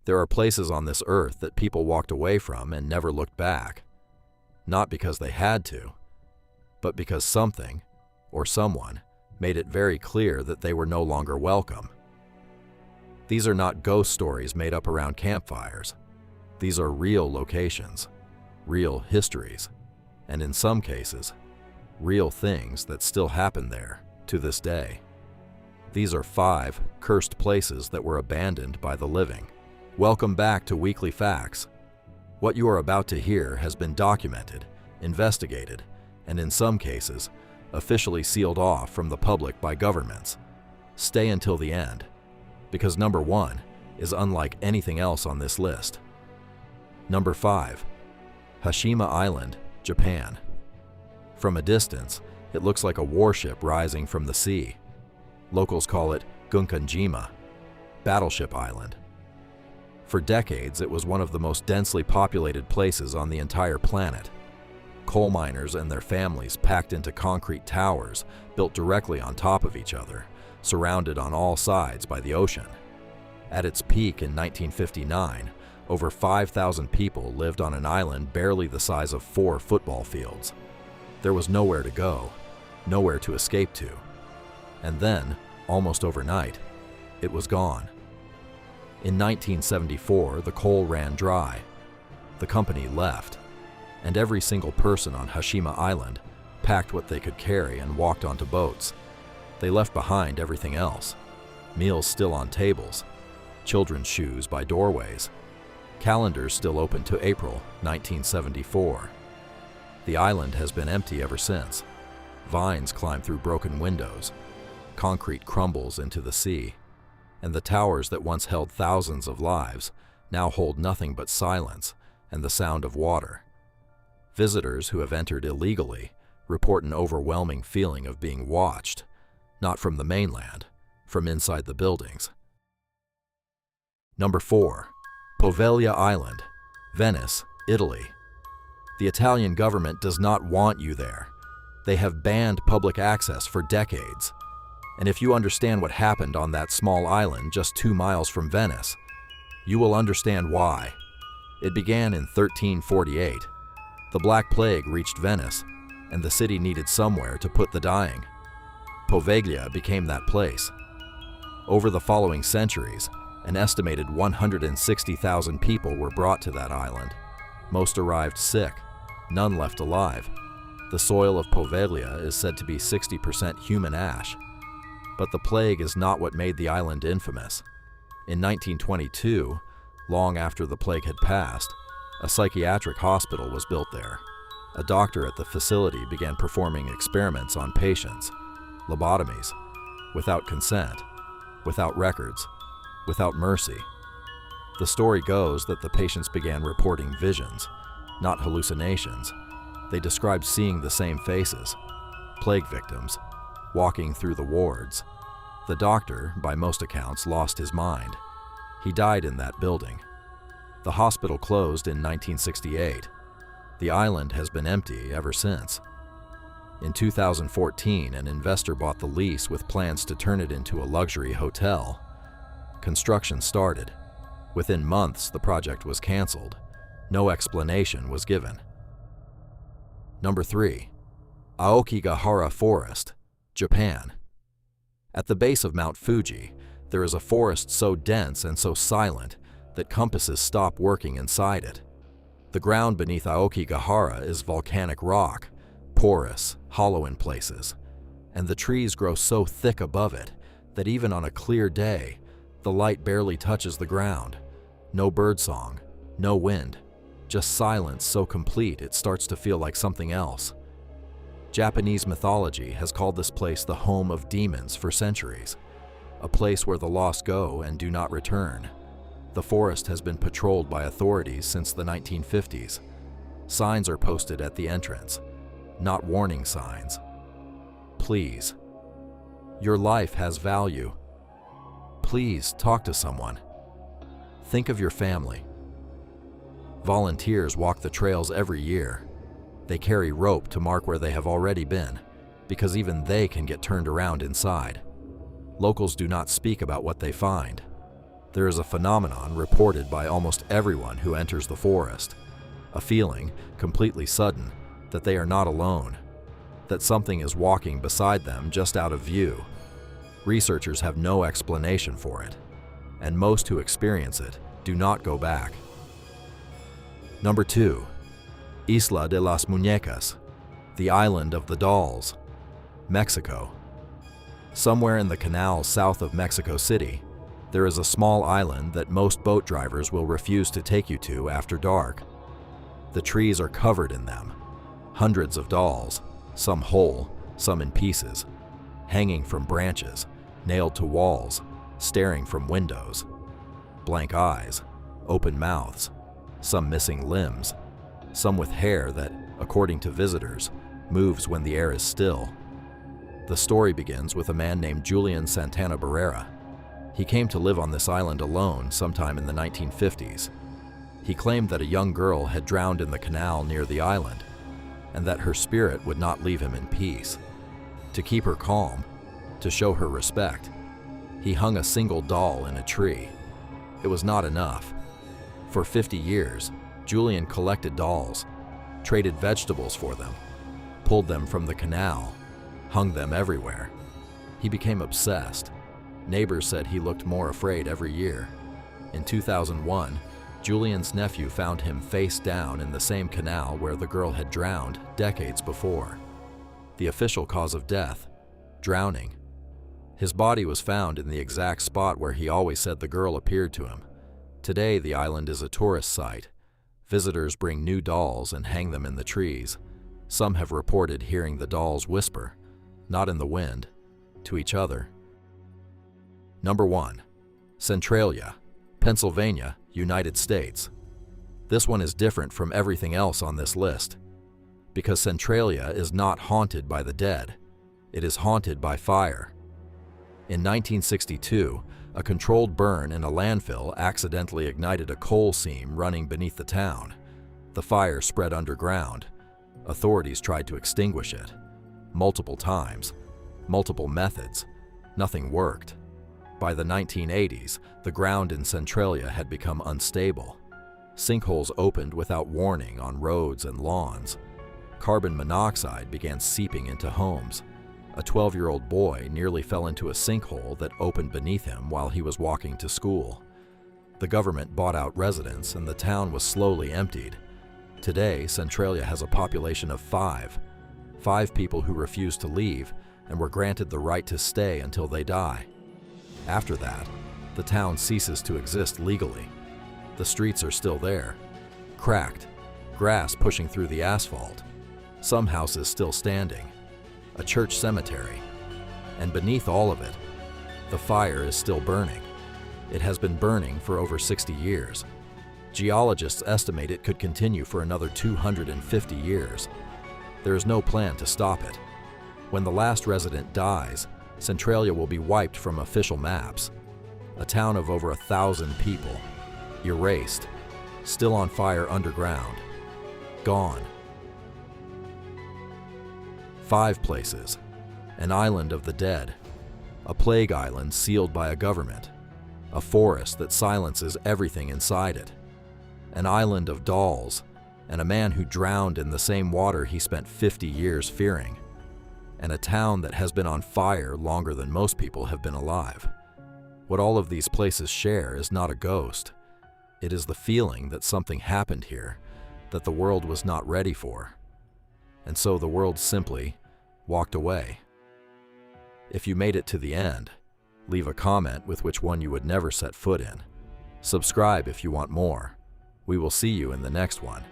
There are places on this earth that people walked away from and never looked back. Not because they had to, but because something, or someone, made it very clear that they were no longer welcome. These are not ghost stories made up around campfires. These are real locations, real histories, and in some cases, real things that still happen there to this day. These are 5 cursed places that were abandoned by the living. Welcome back to Weekly Facts. What you are about to hear has been documented, investigated, and in some cases, officially sealed off from the public by governments. Stay until the end, because number 1 is unlike anything else on this list. Number 5. Hashima Island, Japan. From a distance, it looks like a warship rising from the sea. Locals call it Gunkanjima, Battleship Island. For decades, it was one of the most densely populated places on the entire planet. Coal miners and their families packed into concrete towers built directly on top of each other, surrounded on all sides by the ocean. At its peak in 1959, over 5,000 people lived on an island barely the size of 4 football fields. There was nowhere to go, nowhere to escape to. And then, almost overnight, it was gone. In 1974, the coal ran dry. The company left, and every single person on Hashima Island packed what they could carry and walked onto boats. They left behind everything else. Meals still on tables, children's shoes by doorways, calendars still open to April 1974. The island has been empty ever since. Vines climb through broken windows. Concrete crumbles into the sea, and the towers that once held thousands of lives now hold nothing but silence and the sound of water. Visitors who have entered illegally report an overwhelming feeling of being watched, not from the mainland, from inside the buildings. Number 4. Poveglia Island, Venice, Italy. The Italian government does not want you there. They have banned public access for decades. And if you understand what happened on that small island just 2 miles from Venice, you will understand why. It began in 1348. The Black Plague reached Venice, and the city needed somewhere to put the dying. Poveglia became that place. Over the following centuries, an estimated 160,000 people were brought to that island. Most arrived sick, none left alive. The soil of Poveglia is said to be 60% human ash. But the plague is not what made the island infamous. In 1922, long after the plague had passed, a psychiatric hospital was built there. A doctor at the facility began performing experiments on patients, lobotomies, without consent, without records, without mercy. The story goes that the patients began reporting visions, not hallucinations. They described seeing the same faces, plague victims, walking through the wards. The doctor, by most accounts, lost his mind. He died in that building. The hospital closed in 1968. The island has been empty ever since. In 2014, an investor bought the lease with plans to turn it into a luxury hotel. Construction started. Within months, the project was canceled. No explanation was given. Number 3. Aokigahara Forest, Japan. At the base of Mount Fuji, there is a forest so dense and so silent that compasses stop working inside it. The ground beneath Aokigahara is volcanic rock, porous, hollow in places, and the trees grow so thick above it that even on a clear day, the light barely touches the ground. No birdsong, no wind, just silence so complete it starts to feel like something else. Japanese mythology has called this place the home of demons for centuries, a place where the lost go and do not return. The forest has been patrolled by authorities since the 1950s. Signs are posted at the entrance, not warning signs. Please. Your life has value. Please talk to someone. Think of your family. Volunteers walk the trails every year. They carry rope to mark where they have already been, because even they can get turned around inside. Locals do not speak about what they find. There is a phenomenon reported by almost everyone who enters the forest, a feeling, completely sudden, that they are not alone, that something is walking beside them just out of view. Researchers have no explanation for it, and most who experience it do not go back. Number 2. Isla de las Muñecas, the Island of the Dolls, Mexico. Somewhere in the canal south of Mexico City, there is a small island that most boat drivers will refuse to take you to after dark. The trees are covered in them, hundreds of dolls, some whole, some in pieces, hanging from branches, nailed to walls, staring from windows. Blank eyes, open mouths, some missing limbs, some with hair that, according to visitors, moves when the air is still. The story begins with a man named Julian Santana Barrera. He came to live on this island alone sometime in the 1950s. He claimed that a young girl had drowned in the canal near the island, and that her spirit would not leave him in peace. To keep her calm, to show her respect, he hung a single doll in a tree. It was not enough. For 50 years, Julian collected dolls, traded vegetables for them, pulled them from the canal, hung them everywhere. He became obsessed. Neighbors said he looked more afraid every year. In 2001, Julian's nephew found him face down in the same canal where the girl had drowned decades before. The official cause of death: drowning. His body was found in the exact spot where he always said the girl appeared to him. Today, the island is a tourist site. Visitors bring new dolls and hang them in the trees. Some have reported hearing the dolls whisper, not in the wind, to each other. Number 1. Centralia, Pennsylvania, United States. This one is different from everything else on this list, because Centralia is not haunted by the dead. It is haunted by fire. In 1962, a controlled burn in a landfill accidentally ignited a coal seam running beneath the town. The fire spread underground. Authorities tried to extinguish it. Multiple times, multiple methods. Nothing worked. By the 1980s, the ground in Centralia had become unstable. Sinkholes opened without warning on roads and lawns. Carbon monoxide began seeping into homes. A 12-year-old boy nearly fell into a sinkhole that opened beneath him while he was walking to school. The government bought out residents and the town was slowly emptied. Today, Centralia has a population of 5 people who refuse to leave and were granted the right to stay until they die. After that, the town ceases to exist legally. The streets are still there, cracked, grass pushing through the asphalt, some houses still standing, a church cemetery, and beneath all of it, the fire is still burning. It has been burning for over 60 years. Geologists estimate it could continue for another 250 years. There is no plan to stop it. When the last resident dies, Centralia will be wiped from official maps. A town of over 1,000 people, erased, still on fire underground, gone. 5 places: an island of the dead, a plague island sealed by a government, a forest that silences everything inside it, an island of dolls, and a man who drowned in the same water he spent 50 years fearing, and a town that has been on fire longer than most people have been alive. What all of these places share is not a ghost. It is the feeling that something happened here that the world was not ready for. And so the world simply walked away. If you made it to the end, leave a comment with which one you would never set foot in. Subscribe if you want more. We will see you in the next one.